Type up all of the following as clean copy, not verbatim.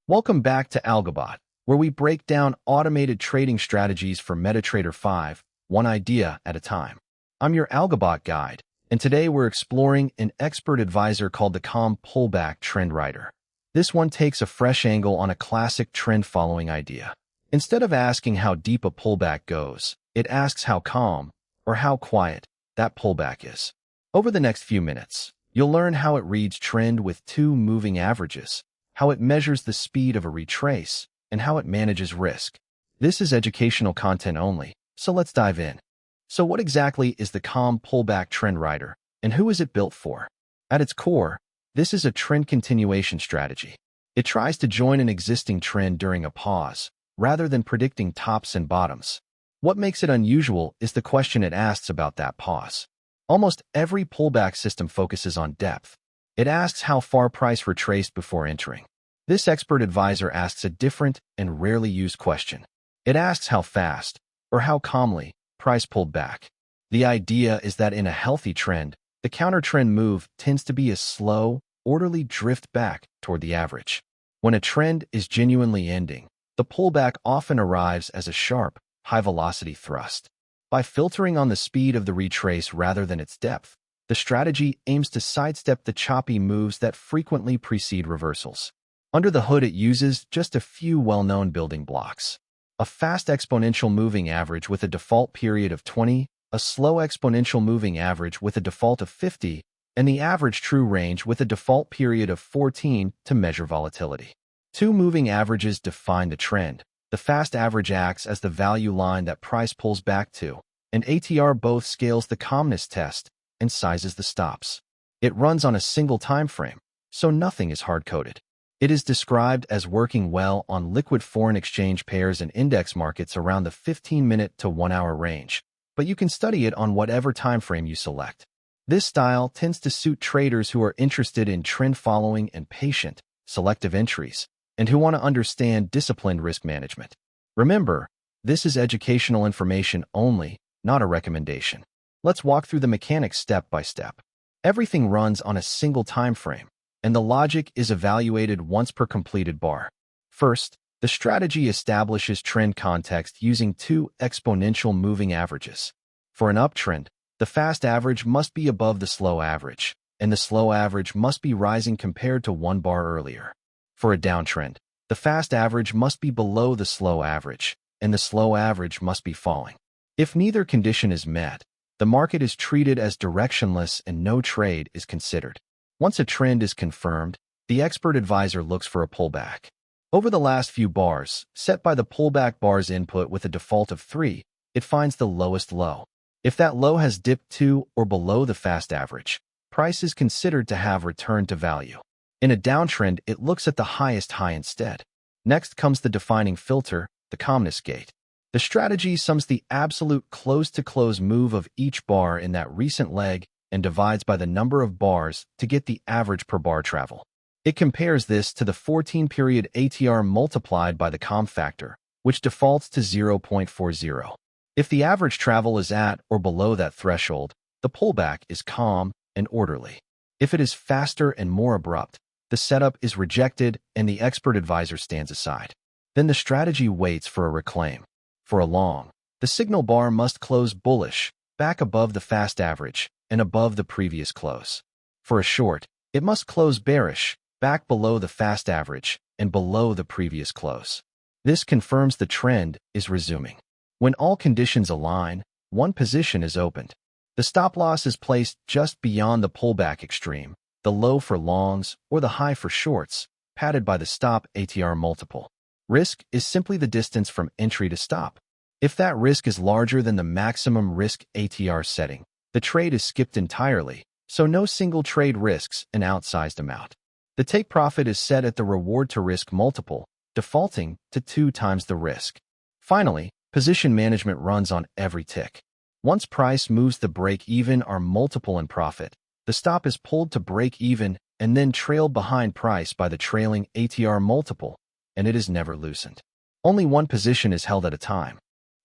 Welcome back to Algobot, where we break down automated trading strategies for MetaTrader 5, one idea at a time. I'm your Algobot guide, and today we're exploring an expert advisor called the Calm Pullback Trend Rider. This one takes a fresh angle on a classic trend-following idea. Instead of asking how deep a pullback goes, it asks how calm, or how quiet, that pullback is. Over the next few minutes, you'll learn how it reads trend with two moving averages, how it measures the speed of a retrace, and how it manages risk. This is educational content only, so let's dive in. So what exactly is the Calm Pullback Trend Rider, and who is it built for? At its core, this is a trend continuation strategy. It tries to join an existing trend during a pause, rather than predicting tops and bottoms. What makes it unusual is the question it asks about that pause. Almost every pullback system focuses on depth. It asks how far price retraced before entering. This expert advisor asks a different and rarely used question. It asks how fast, or how calmly, price pulled back. The idea is that in a healthy trend, the counter-trend move tends to be a slow, orderly drift back toward the average. When a trend is genuinely ending, the pullback often arrives as a sharp, high-velocity thrust. By filtering on the speed of the retrace rather than its depth, the strategy aims to sidestep the choppy moves that frequently precede reversals. Under the hood, it uses just a few well-known building blocks. A fast exponential moving average with a default period of 20, a slow exponential moving average with a default of 50, and the average true range with a default period of 14 to measure volatility. Two moving averages define the trend. The fast average acts as the value line that price pulls back to, and ATR both scales the calmness test and sizes the stops. It runs on a single time frame, so nothing is hard-coded. It is described as working well on liquid foreign exchange pairs and index markets around the 15-minute to 1-hour range, but you can study it on whatever time frame you select. This style tends to suit traders who are interested in trend following and patient, selective entries, and who want to understand disciplined risk management. Remember, this is educational information only, not a recommendation. Let's walk through the mechanics step by step. Everything runs on a single time frame, and the logic is evaluated once per completed bar. First, the strategy establishes trend context using two exponential moving averages. For an uptrend, the fast average must be above the slow average, and the slow average must be rising compared to 1 bar earlier. For a downtrend, the fast average must be below the slow average, and the slow average must be falling. If neither condition is met, the market is treated as directionless and no trade is considered. Once a trend is confirmed, the expert advisor looks for a pullback. Over the last few bars, set by the pullback bar's input with a default of 3, it finds the lowest low. If that low has dipped to or below the fast average, price is considered to have returned to value. In a downtrend, it looks at the highest high instead. Next comes the defining filter, the calmness gate. The strategy sums the absolute close-to-close move of each bar in that recent leg and divides by the number of bars to get the average per bar travel. It compares this to the 14-period ATR multiplied by the CalmFactor, which defaults to 0.40. If the average travel is at or below that threshold, the pullback is calm and orderly. If it is faster and more abrupt, the setup is rejected and the expert advisor stands aside. Then the strategy waits for a reclaim. For a long, the signal bar must close bullish, back above the fast average, and above the previous close. For a short, it must close bearish, back below the fast average, and below the previous close. This confirms the trend is resuming. When all conditions align, one position is opened. The stop loss is placed just beyond the pullback extreme, the low for longs or the high for shorts, padded by the stop ATR multiple. Risk is simply the distance from entry to stop. If that risk is larger than the maximum risk ATR setting, the trade is skipped entirely, so no single trade risks an outsized amount. The take profit is set at the reward to risk multiple, defaulting to 2 times the risk. Finally, position management runs on every tick. Once price moves the break-even or multiple in profit, the stop is pulled to break-even and then trailed behind price by the trailing ATR multiple, and it is never loosened. Only one position is held at a time.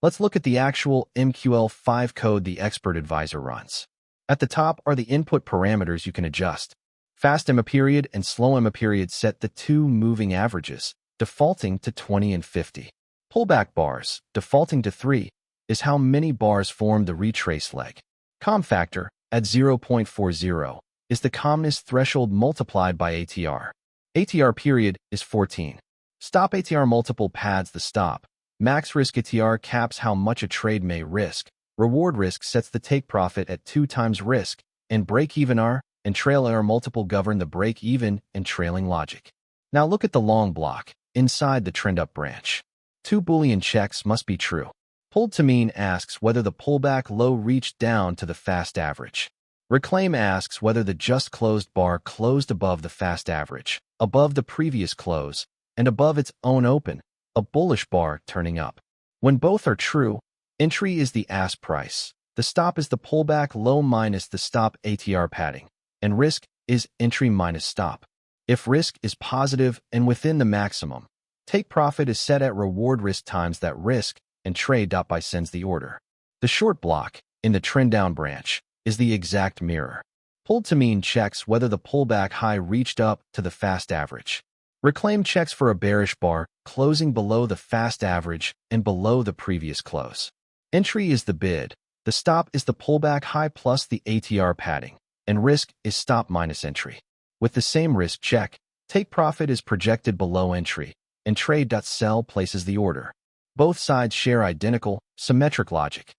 Let's look at the actual MQL5 code the expert advisor runs. At the top are the input parameters you can adjust. FastEmaPeriod and SlowEmaPeriod set the two moving averages, defaulting to 20 and 50. Pullback bars, defaulting to 3, is how many bars form the retrace leg. CalmFactor, at 0.40, is the calmness threshold multiplied by ATR. ATR period is 14. Stop ATR multiple pads the stop. Max risk ATR caps how much a trade may risk. Reward risk sets the take profit at 2 times risk, and break-even R and trail error multiple govern the break-even and trailing logic. Now look at the long block, inside the trend up branch. 2 Boolean checks must be true. Pulled to mean asks whether the pullback low reached down to the fast average. Reclaim asks whether the just closed bar closed above the fast average, above the previous close, and above its own open, a bullish bar turning up. When both are true, entry is the ask price, the stop is the pullback low minus the stop ATR padding, and risk is entry minus stop. If risk is positive and within the maximum, take profit is set at reward risk times that risk, and trade.by sends the order. The short block, in the trend down branch, is the exact mirror. Pulled to mean checks whether the pullback high reached up to the fast average. Reclaim checks for a bearish bar closing below the fast average and below the previous close. Entry is the bid, the stop is the pullback high plus the ATR padding, and risk is stop minus entry. With the same risk check, take profit is projected below entry, and trade.sell places the order. Both sides share identical, symmetric logic.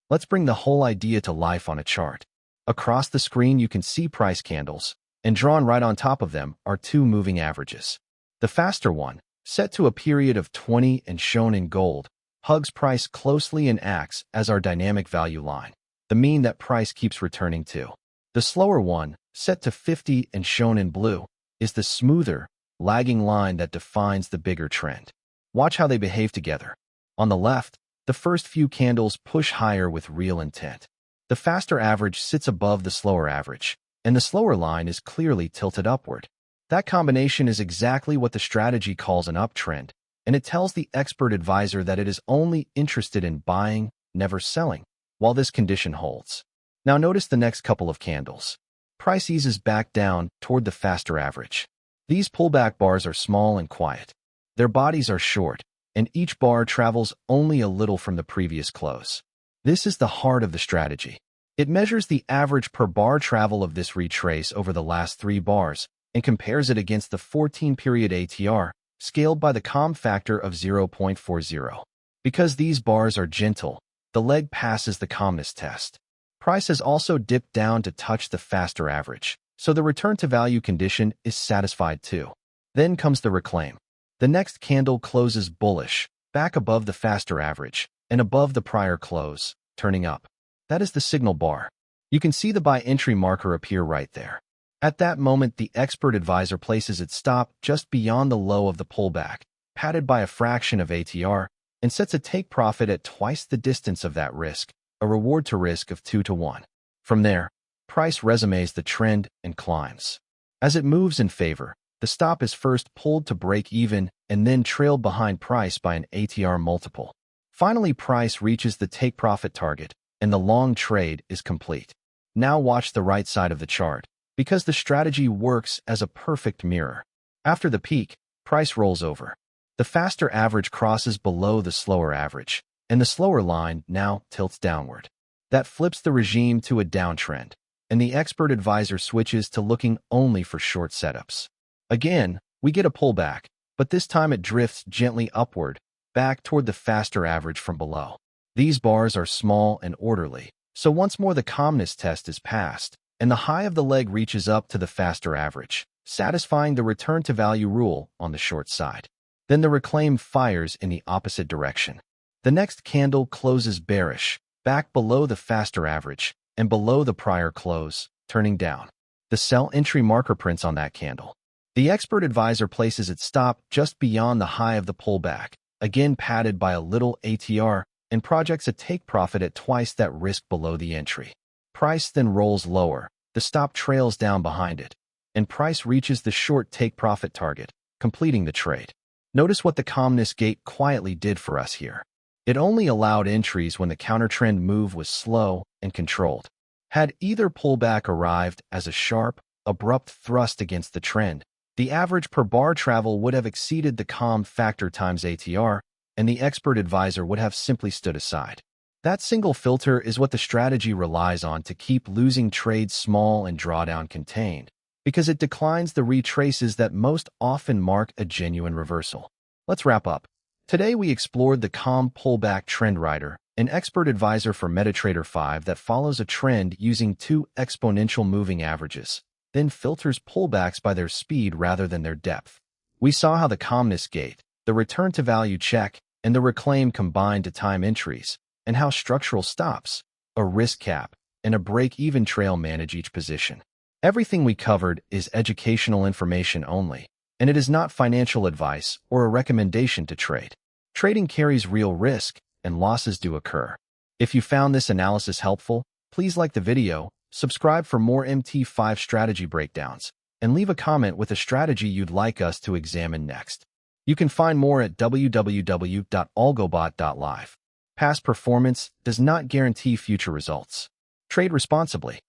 Let's bring the whole idea to life on a chart. Across the screen you can see price candles, and drawn right on top of them are 2 moving averages. The faster one, set to a period of 20 and shown in gold, hugs price closely and acts as our dynamic value line, the mean that price keeps returning to. The slower one, set to 50 and shown in blue, is the smoother, lagging line that defines the bigger trend. Watch how they behave together. On the left, the first few candles push higher with real intent. The faster average sits above the slower average, and the slower line is clearly tilted upward. That combination is exactly what the strategy calls an uptrend, and it tells the expert advisor that it is only interested in buying, never selling, while this condition holds. Now notice the next couple of candles. Price eases back down toward the faster average. These pullback bars are small and quiet. Their bodies are short, and each bar travels only a little from the previous close. This is the heart of the strategy. It measures the average per bar travel of this retrace over the last 3 bars and compares it against the 14-period ATR, scaled by the CalmFactor of 0.40. Because these bars are gentle, the leg passes the calmness test. Price has also dipped down to touch the faster average, so the return to value condition is satisfied too. Then comes the reclaim. The next candle closes bullish, back above the faster average, and above the prior close, turning up. That is the signal bar. You can see the buy entry marker appear right there. At that moment, the expert advisor places its stop just beyond the low of the pullback, padded by a fraction of ATR, and sets a take profit at twice the distance of that risk, a reward to risk of 2 to 1. From there, price resumes the trend and climbs. As it moves in favor, the stop is first pulled to break even and then trailed behind price by an ATR multiple. Finally, price reaches the take profit target, and the long trade is complete. Now watch the right side of the chart, because the strategy works as a perfect mirror. After the peak, price rolls over. The faster average crosses below the slower average, and the slower line now tilts downward. That flips the regime to a downtrend, and the expert advisor switches to looking only for short setups. Again, we get a pullback, but this time it drifts gently upward, back toward the faster average from below. These bars are small and orderly, so once more the calmness test is passed, and the high of the leg reaches up to the faster average, satisfying the return to value rule on the short side. Then the reclaim fires in the opposite direction. The next candle closes bearish, back below the faster average, and below the prior close, turning down. The sell entry marker prints on that candle. The expert advisor places its stop just beyond the high of the pullback, again padded by a little ATR, and projects a take profit at twice that risk below the entry. Price then rolls lower, the stop trails down behind it, and price reaches the short take profit target, completing the trade. Notice what the calmness gate quietly did for us here. It only allowed entries when the countertrend move was slow and controlled. Had either pullback arrived as a sharp, abrupt thrust against the trend, The average per bar travel would have exceeded the CalmFactor times ATR, and the expert advisor would have simply stood aside. That single filter is what the strategy relies on to keep losing trades small and drawdown contained, because it declines the retraces that most often mark a genuine reversal. Let's wrap up. Today we explored the Calm Pullback Trend Rider, an expert advisor for MetaTrader 5 that follows a trend using two exponential moving averages, then filters pullbacks by their speed rather than their depth. We saw how the calmness gate, the return to value check, and the reclaim combine to time entries, and how structural stops, a risk cap, and a break-even trail manage each position. Everything we covered is educational information only, and it is not financial advice or a recommendation to trade. Trading carries real risk, and losses do occur. If you found this analysis helpful, please like the video, subscribe for more MT5 strategy breakdowns, and leave a comment with a strategy you'd like us to examine next. You can find more at www.algobot.live. Past performance does not guarantee future results. Trade responsibly.